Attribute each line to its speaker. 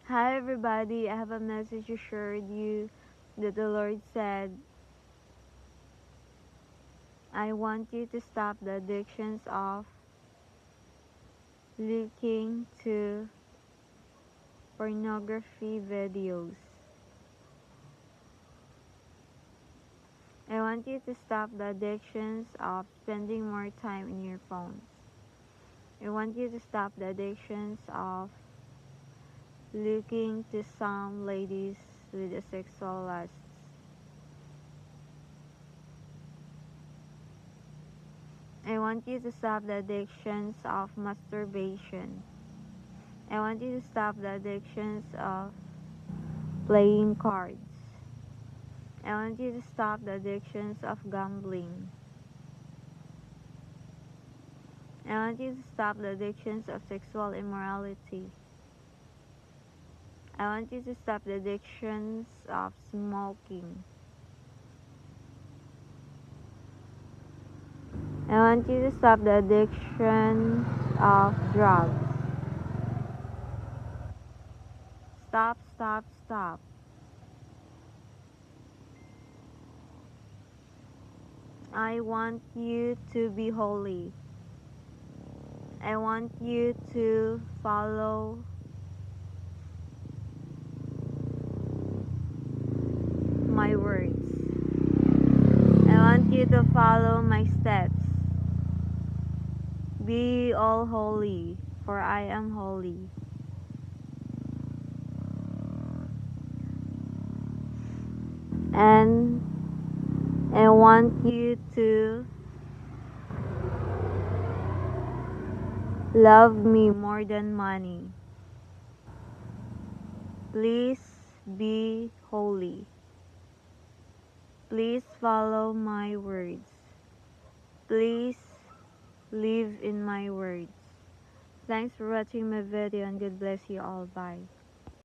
Speaker 1: Hi everybody, I have a message to share with you that the Lord said, I want you to stop the addictions of looking to pornography videos. I want you to stop the addictions of spending more time in your phones. I want you to stop the addictions of looking to some ladies with a sexual lust. I want you to stop the addictions of masturbation. I want you to stop the addictions of playing cards. I want you to stop the addictions of gambling. I want you to stop the addictions of sexual immorality. I want you to stop the addictions of smoking. I want you to stop the addictions of drugs. Stop, stop, stop. I want you to be holy. I want you to follow my words. I want you to follow my steps. Be all holy, for I am holy. And I want you to love me more than money. Please be holy. Please follow my words. Please live in my words. Thanks for watching my video and God bless you all. Bye.